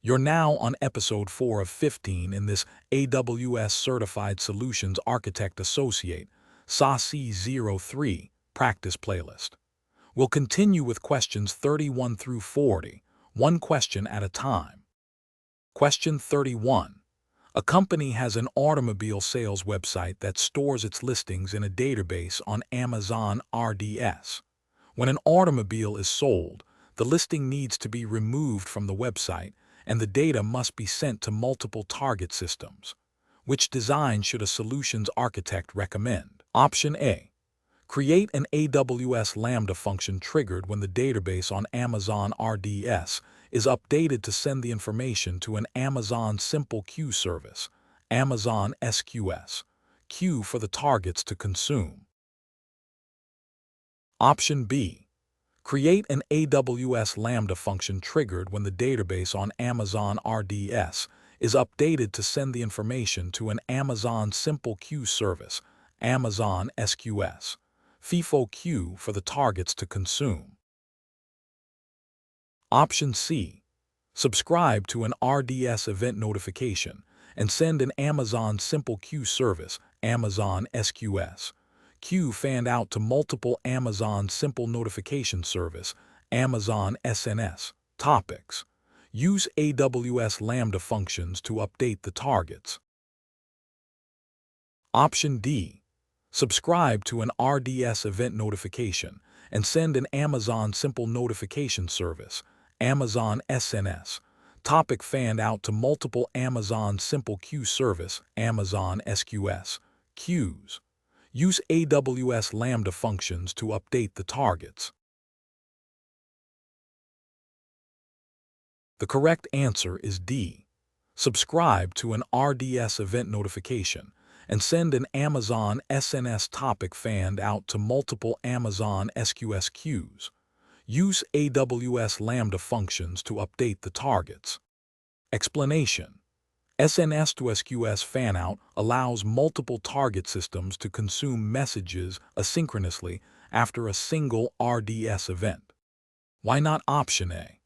You're now on episode 4 of 15 in this AWS Certified Solutions Architect Associate SAA-C03 practice playlist. We'll continue with questions 31 through 40, one question at a time. Question 31. A company has an automobile sales website that stores its listings in a database on Amazon RDS. When an automobile is sold, the listing needs to be removed from the website and the data must be sent to multiple target systems. Which design should a solutions architect recommend? Option A. Create an AWS Lambda function triggered when the database on Amazon RDS is updated to send the information to an Amazon Simple Queue service, Amazon SQS, queue for the targets to consume. Option B. Create an AWS Lambda function triggered when the database on Amazon RDS is updated to send the information to an Amazon Simple Queue service, Amazon SQS, FIFO queue for the targets to consume. Option C. Subscribe to an RDS event notification and send an Amazon Simple Queue service, Amazon SQS, queue fanned out to multiple Amazon Simple Notification Service, Amazon SNS, topics. Use AWS Lambda functions to update the targets. Option D. Subscribe to an RDS event notification and send an Amazon Simple Notification Service, Amazon SNS, topic fanned out to multiple Amazon Simple Queue Service, Amazon SQS, queues. Use AWS Lambda functions to update the targets. The correct answer is D. Subscribe to an RDS event notification and send an Amazon SNS topic fanned out to multiple Amazon SQS queues. Use AWS Lambda functions to update the targets. Explanation. SNS to SQS fanout allows multiple target systems to consume messages asynchronously after a single RDS event. Why not option A?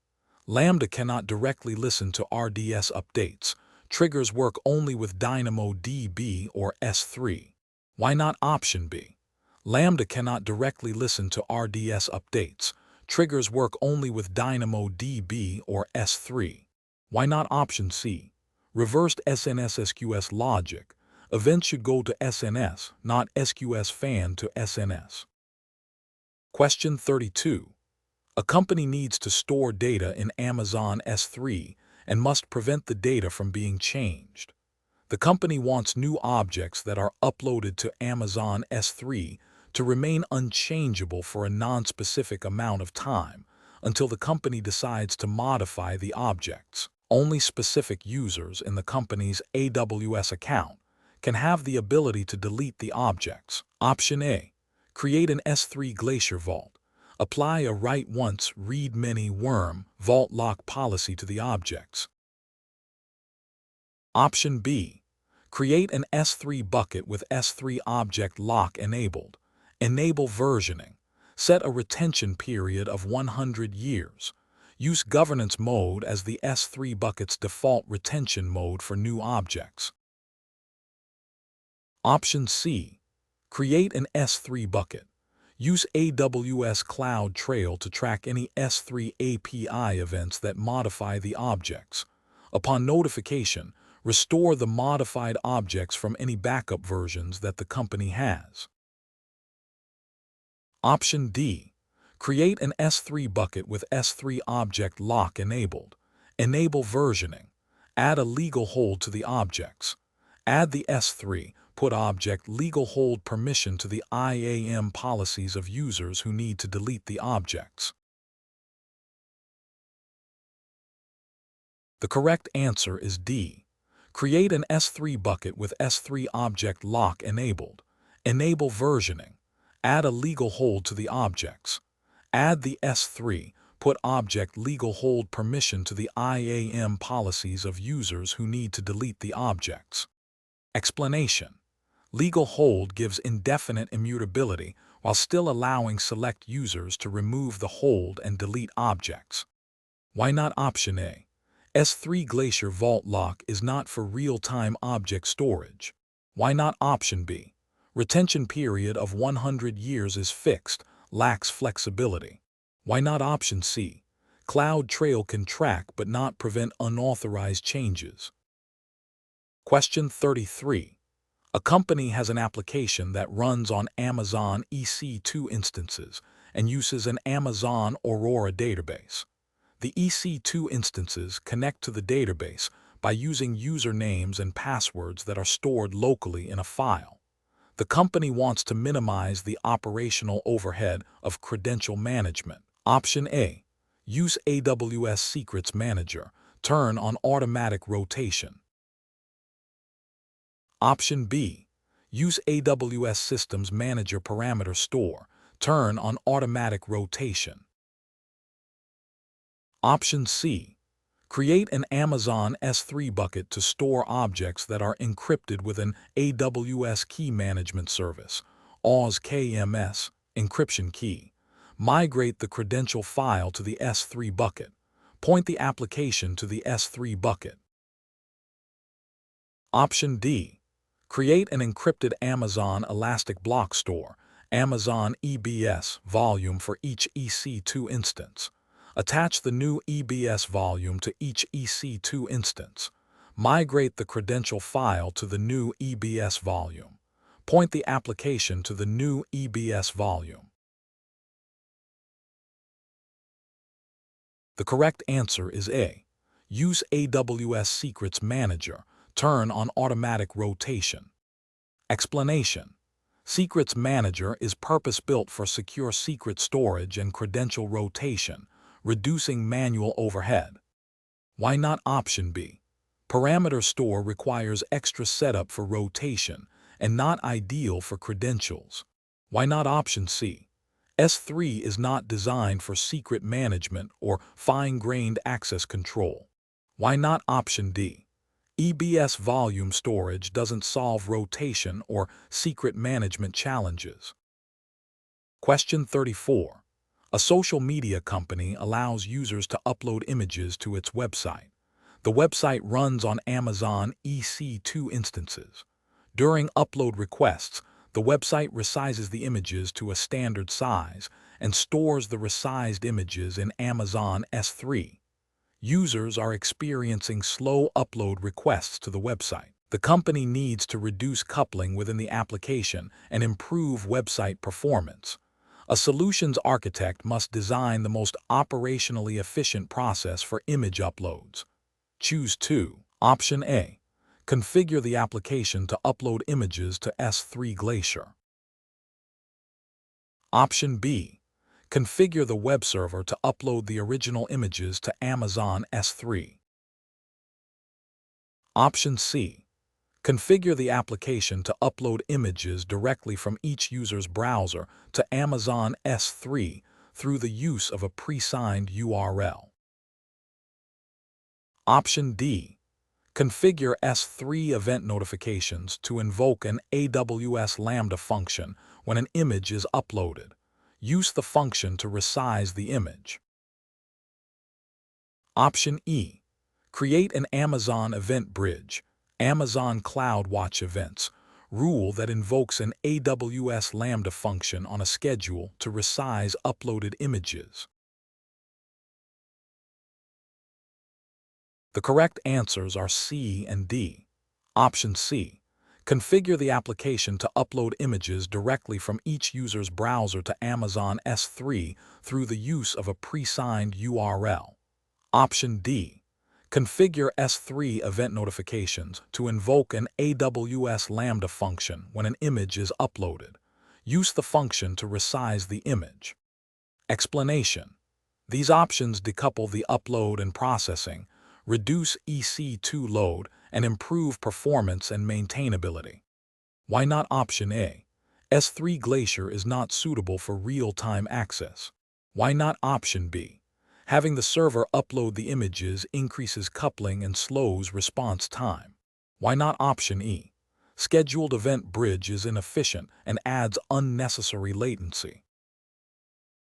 Lambda cannot directly listen to RDS updates. Triggers work only with DynamoDB or S3. Why not option B? Lambda cannot directly listen to RDS updates. Triggers work only with DynamoDB or S3. Why not option C? Reversed SNS-SQS logic. Events should go to SNS, not SQS fan to SNS. Question 32. A company needs to store data in Amazon S3 and must prevent the data from being changed. The company wants new objects that are uploaded to Amazon S3 to remain unchangeable for a non-specific amount of time until the company decides to modify the objects. Only specific users in the company's AWS account can have the ability to delete the objects. Option A. Create an S3 Glacier Vault. Apply a write once, read many worm vault lock policy to the objects. Option B. Create an S3 bucket with S3 object lock enabled. Enable versioning. Set a retention period of 100 years. Use governance mode as the S3 bucket's default retention mode for new objects. Option C. Create an S3 bucket. Use AWS Cloud Trail to track any S3 API events that modify the objects. Upon notification, restore the modified objects from any backup versions that the company has. Option D. Create an S3 bucket with S3 object lock enabled. Enable versioning. Add a legal hold to the objects. Add the S3 put object legal hold permission to the IAM policies of users who need to delete the objects. The correct answer is D. Create an S3 bucket with S3 object lock enabled. Enable versioning. Add a legal hold to the objects. Add the S3 put object legal hold permission to the IAM policies of users who need to delete the objects. Explanation. Legal hold gives indefinite immutability while still allowing select users to remove the hold and delete objects. Why not option A? S3 Glacier Vault Lock is not for real-time object storage. Why not option B? Retention period of 100 years is fixed, lacks flexibility. Why not option C? Cloud Trail can track but not prevent unauthorized changes. Question 33. A company has an application that runs on Amazon EC2 instances and uses an Amazon Aurora database. The EC2 instances connect to the database by using usernames and passwords that are stored locally in a file. The company wants to minimize the operational overhead of credential management. Option A. Use AWS Secrets Manager. Turn on automatic rotation. Option B. Use AWS Systems Manager Parameter Store. Turn on automatic rotation. Option C. Create an Amazon S3 bucket to store objects that are encrypted with an AWS Key Management Service, AWS KMS, encryption key. Migrate the credential file to the S3 bucket. Point the application to the S3 bucket. Option D. Create an encrypted Amazon Elastic Block Store, Amazon EBS volume for each EC2 instance. Attach the new EBS volume to each EC2 instance. Migrate the credential file to the new EBS volume. Point the application to the new EBS volume. The correct answer is A. Use AWS Secrets Manager. Turn on automatic rotation. Explanation. Secrets Manager is purpose-built for secure secret storage and credential rotation, reducing manual overhead. Why not option B? Parameter Store requires extra setup for rotation and not ideal for credentials. Why not option C? S3 is not designed for secret management or fine-grained access control. Why not option D? EBS volume storage doesn't solve rotation or secret management challenges. Question 34. A social media company allows users to upload images to its website. The website runs on Amazon EC2 instances. During upload requests, the website resizes the images to a standard size and stores the resized images in Amazon S3. Users are experiencing slow upload requests to the website. The company needs to reduce coupling within the application and improve website performance. A solutions architect must design the most operationally efficient process for image uploads. Choose 2. Option A. Configure the application to upload images to S3 Glacier. Option B. Configure the web server to upload the original images to Amazon S3. Option C. Configure the application to upload images directly from each user's browser to Amazon S3 through the use of a pre-signed URL. Option D. Configure S3 event notifications to invoke an AWS Lambda function when an image is uploaded. Use the function to resize the image. Option E. Create an Amazon Event Bridge, Amazon CloudWatch Events, rule that invokes an AWS Lambda function on a schedule to resize uploaded images. The correct answers are C and D. Option C. Configure the application to upload images directly from each user's browser to Amazon S3 through the use of a pre-signed URL. Option D. Configure S3 event notifications to invoke an AWS Lambda function when an image is uploaded. Use the function to resize the image. Explanation. These options decouple the upload and processing, reduce EC2 load, and improve performance and maintainability. Why not option A? S3 Glacier is not suitable for real-time access. Why not option B? Having the server upload the images increases coupling and slows response time. Why not option E? Scheduled event bridge is inefficient and adds unnecessary latency.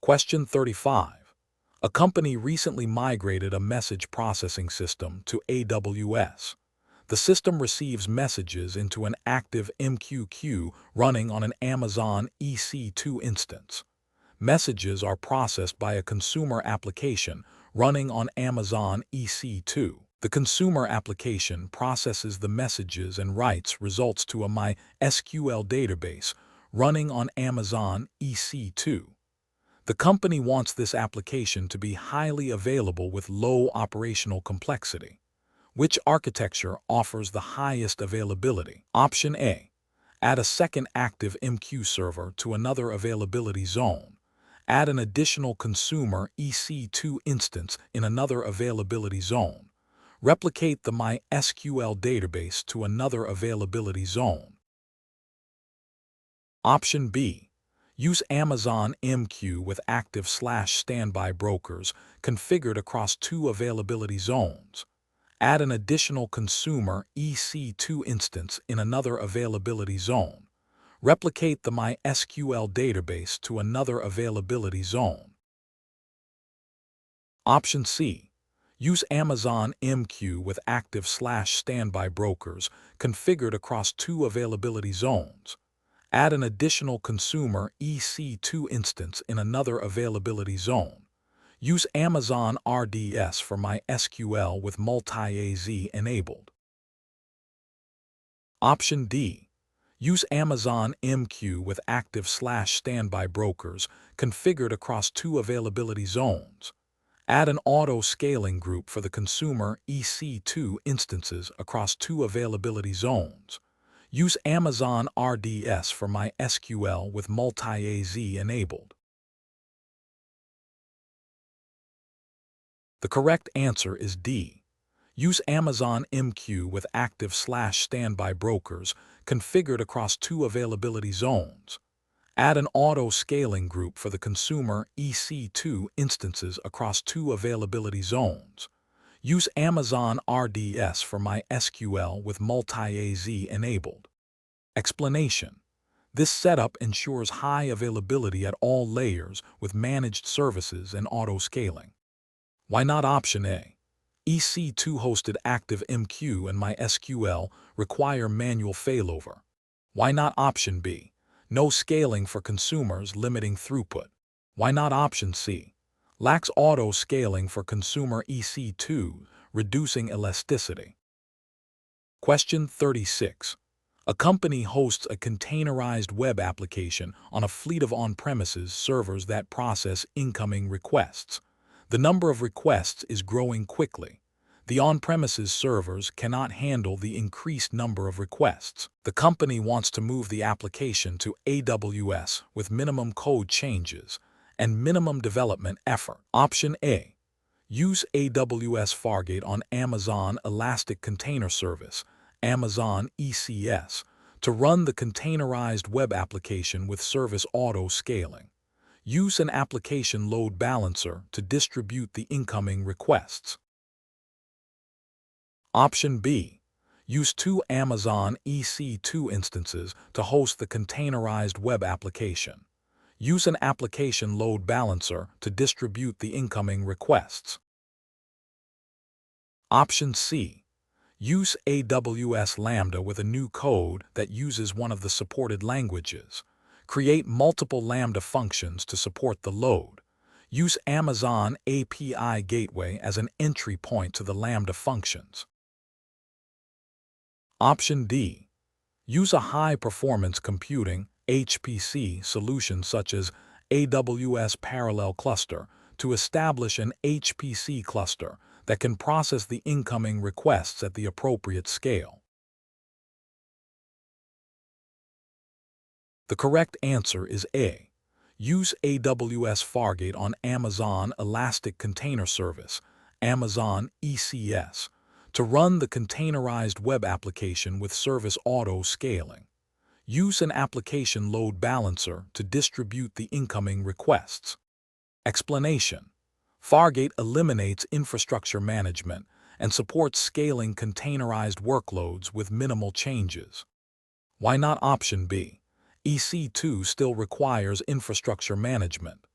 Question 35. A company recently migrated a message processing system to AWS. The system receives messages into an active MQ running on an Amazon EC2 instance. Messages are processed by a consumer application running on Amazon EC2. The consumer application processes the messages and writes results to a MySQL database running on Amazon EC2. The company wants this application to be highly available with low operational complexity. Which architecture offers the highest availability? Option A. Add a second active MQ server to another availability zone. Add an additional consumer EC2 instance in another availability zone. Replicate the MySQL database to another availability zone. Option B. Use Amazon MQ with active/standby brokers configured across two availability zones. Add an additional consumer EC2 instance in another availability zone. Replicate the MySQL database to another availability zone. Option C. Use Amazon MQ with active/standby brokers configured across two availability zones. Add an additional consumer EC2 instance in another availability zone. Use Amazon RDS for MySQL with multi-AZ enabled. Option D. Use Amazon MQ with active/standby brokers configured across two availability zones. Add an auto-scaling group for the consumer EC2 instances across two availability zones. Use Amazon RDS for MySQL with multi-AZ enabled. The correct answer is D. Use Amazon MQ with active/standby brokers configured across two availability zones. Add an auto-scaling group for the consumer EC2 instances across two availability zones. Use Amazon RDS for MySQL with multi-AZ enabled. Explanation. This setup ensures high availability at all layers with managed services and auto-scaling. Why not option A? EC2 hosted active MQ and MySQL require manual failover. Why not option B? No scaling for consumers limiting throughput. Why not option C? Lacks auto-scaling for consumer EC2, reducing elasticity. Question 36. A company hosts a containerized web application on a fleet of on-premises servers that process incoming requests. The number of requests is growing quickly. The on-premises servers cannot handle the increased number of requests. The company wants to move the application to AWS with minimum code changes and minimum development effort. Option A. Use AWS Fargate on Amazon Elastic Container Service, Amazon ECS, to run the containerized web application with service auto-scaling. Use an application load balancer to distribute the incoming requests. Option B. Use two Amazon EC2 instances to host the containerized web application. Use an application load balancer to distribute the incoming requests. Option C. Use AWS Lambda with a new code that uses one of the supported languages. Create multiple Lambda functions to support the load. Use Amazon API Gateway as an entry point to the Lambda functions. Option D. Use a high-performance computing HPC solution such as AWS Parallel Cluster to establish an HPC cluster that can process the incoming requests at the appropriate scale. The correct answer is A. Use AWS Fargate on Amazon Elastic Container Service, Amazon ECS, to run the containerized web application with service auto-scaling. Use an application load balancer to distribute the incoming requests. Explanation. Fargate eliminates infrastructure management and supports scaling containerized workloads with minimal changes. Why not option B? EC2 still requires infrastructure management.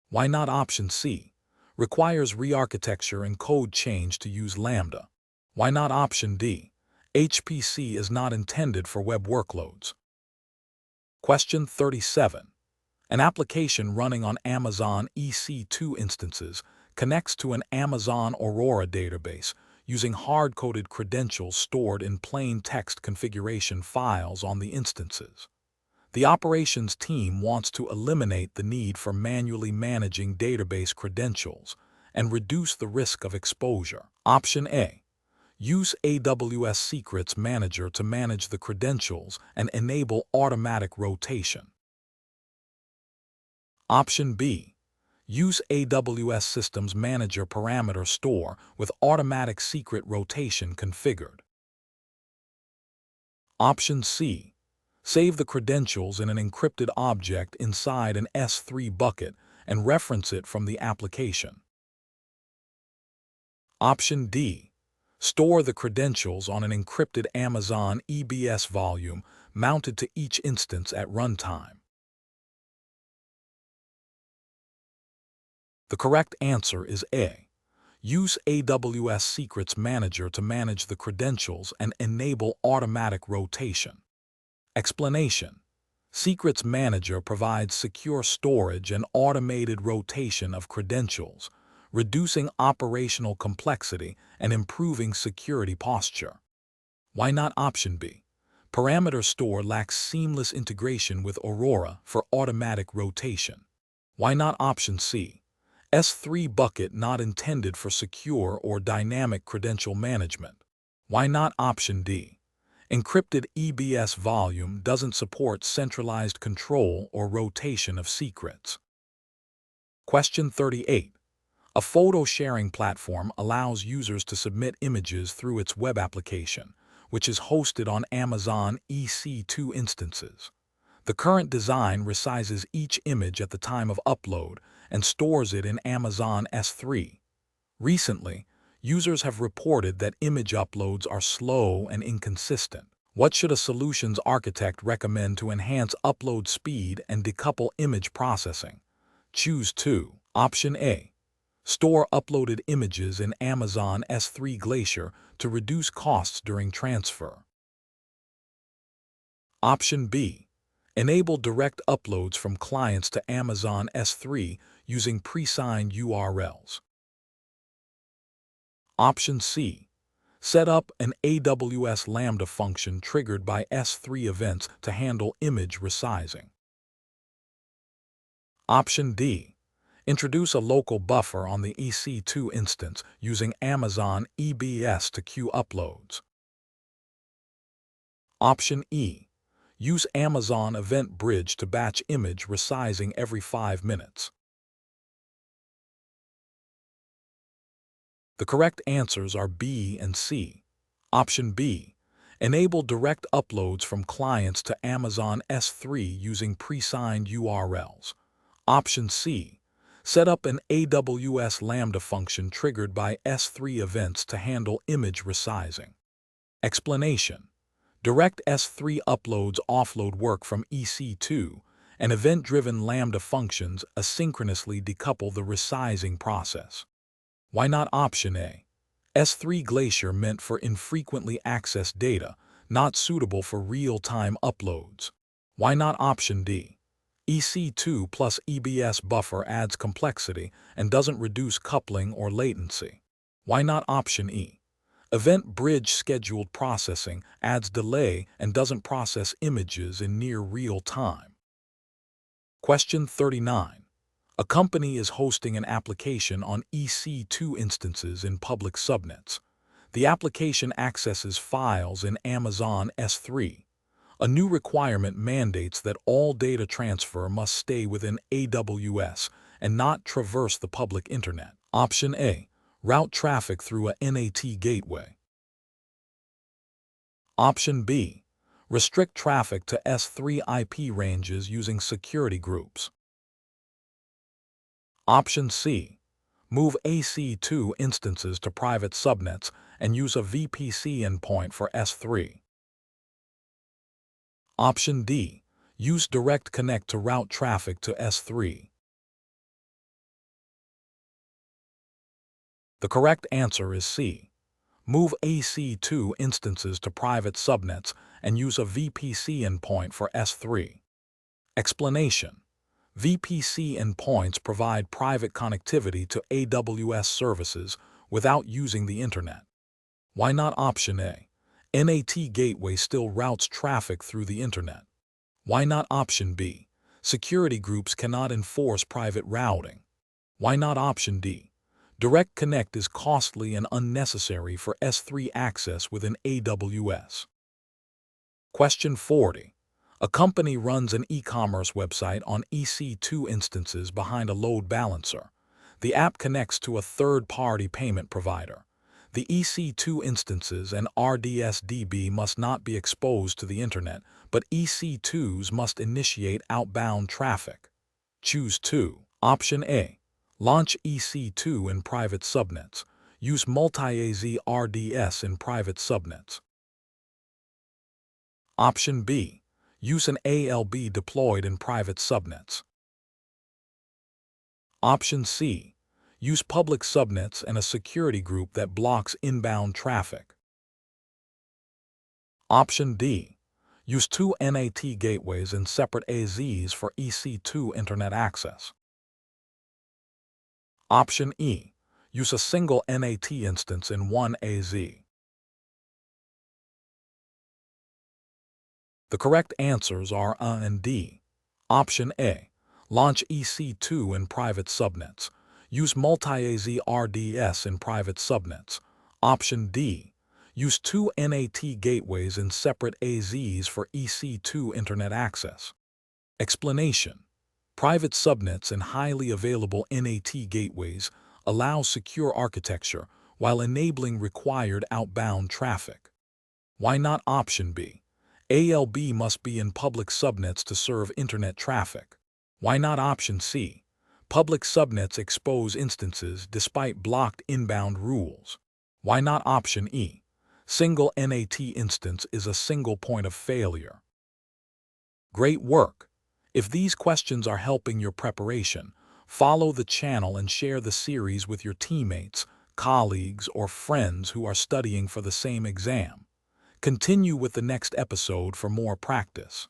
Why not option C? Requires re-architecture and code change to use Lambda. Why not option D? HPC is not intended for web workloads. Question 37. An application running on Amazon EC2 instances connects to an Amazon Aurora database using hard-coded credentials stored in plain text configuration files on the instances. The operations team wants to eliminate the need for manually managing database credentials and reduce the risk of exposure. Option A. Use AWS Secrets Manager to manage the credentials and enable automatic rotation. Option B. Use AWS Systems Manager Parameter Store with automatic secret rotation configured. Option C. Save the credentials in an encrypted object inside an S3 bucket and reference it from the application. Option D. Store the credentials on an encrypted Amazon EBS volume mounted to each instance at runtime. The correct answer is A. Use AWS Secrets Manager to manage the credentials and enable automatic rotation. Explanation. Secrets Manager provides secure storage and automated rotation of credentials, reducing operational complexity and improving security posture. Why not option B? Parameter Store lacks seamless integration with Aurora for automatic rotation. Why not option C? S3 bucket not intended for secure or dynamic credential management. Why not option D? Encrypted EBS volume doesn't support centralized control or rotation of secrets. Question 38. A photo sharing platform allows users to submit images through its web application, which is hosted on Amazon EC2 instances. The current design resizes each image at the time of upload and stores it in Amazon S3. Recently, users have reported that image uploads are slow and inconsistent. What should a solutions architect recommend to enhance upload speed and decouple image processing? Choose 2. Option A. Store uploaded images in Amazon S3 Glacier to reduce costs during transfer. Option B. Enable direct uploads from clients to Amazon S3 using pre-signed URLs. Option C. Set up an AWS Lambda function triggered by S3 events to handle image resizing. Option D. Introduce a local buffer on the EC2 instance using Amazon EBS to queue uploads. Option E. Use Amazon Event Bridge to batch image resizing every 5 minutes. The correct answers are B and C. Option B. Enable direct uploads from clients to Amazon S3 using pre-signed URLs. Option C. Set up an AWS Lambda function triggered by S3 events to handle image resizing. Explanation. Direct S3 uploads offload work from EC2, and event-driven Lambda functions asynchronously decouple the resizing process. Why not option A? S3 Glacier meant for infrequently accessed data, not suitable for real-time uploads. Why not option D? EC2 plus EBS buffer adds complexity and doesn't reduce coupling or latency. Why not option E? Event Bridge scheduled processing adds delay and doesn't process images in near real time. Question 39. A company is hosting an application on EC2 instances in public subnets. The application accesses files in Amazon S3. A new requirement mandates that all data transfer must stay within AWS and not traverse the public internet. Option A. Route traffic through a NAT gateway. Option B. Restrict traffic to S3 IP ranges using security groups. Option C. Move AC2 instances to private subnets and use a VPC endpoint for S3. Option D. Use Direct Connect to route traffic to S3. The correct answer is C. Move AC2 instances to private subnets and use a VPC endpoint for S3. Explanation: VPC endpoints provide private connectivity to AWS services without using the Internet. Why not option A? NAT gateway still routes traffic through the Internet. Why not option B? Security groups cannot enforce private routing. Why not option D? Direct Connect is costly and unnecessary for S3 access within AWS. Question 40. A company runs an e-commerce website on EC2 instances behind a load balancer. The app connects to a third-party payment provider. The EC2 instances and RDS-DB must not be exposed to the Internet, but EC2s must initiate outbound traffic. Choose 2. Option A. Launch EC2 in private subnets. Use multi-AZ RDS in private subnets. Option B. Use an ALB deployed in private subnets. Option C. Use public subnets and a security group that blocks inbound traffic. Option D. Use 2 NAT gateways and separate AZs for EC2 Internet access. Option E. Use a single NAT instance in one AZ. The correct answers are A and D. Option A. Launch EC2 in private subnets. Use multi-AZ RDS in private subnets. Option D. Use 2 NAT gateways in separate AZs for EC2 Internet access. Explanation: private subnets and highly available NAT gateways allow secure architecture while enabling required outbound traffic. Why not option B? ALB must be in public subnets to serve Internet traffic. Why not option C? Public subnets expose instances despite blocked inbound rules. Why not option E? Single NAT instance is a single point of failure. Great work! If these questions are helping your preparation, follow the channel and share the series with your teammates, colleagues, or friends who are studying for the same exam. Continue with the next episode for more practice.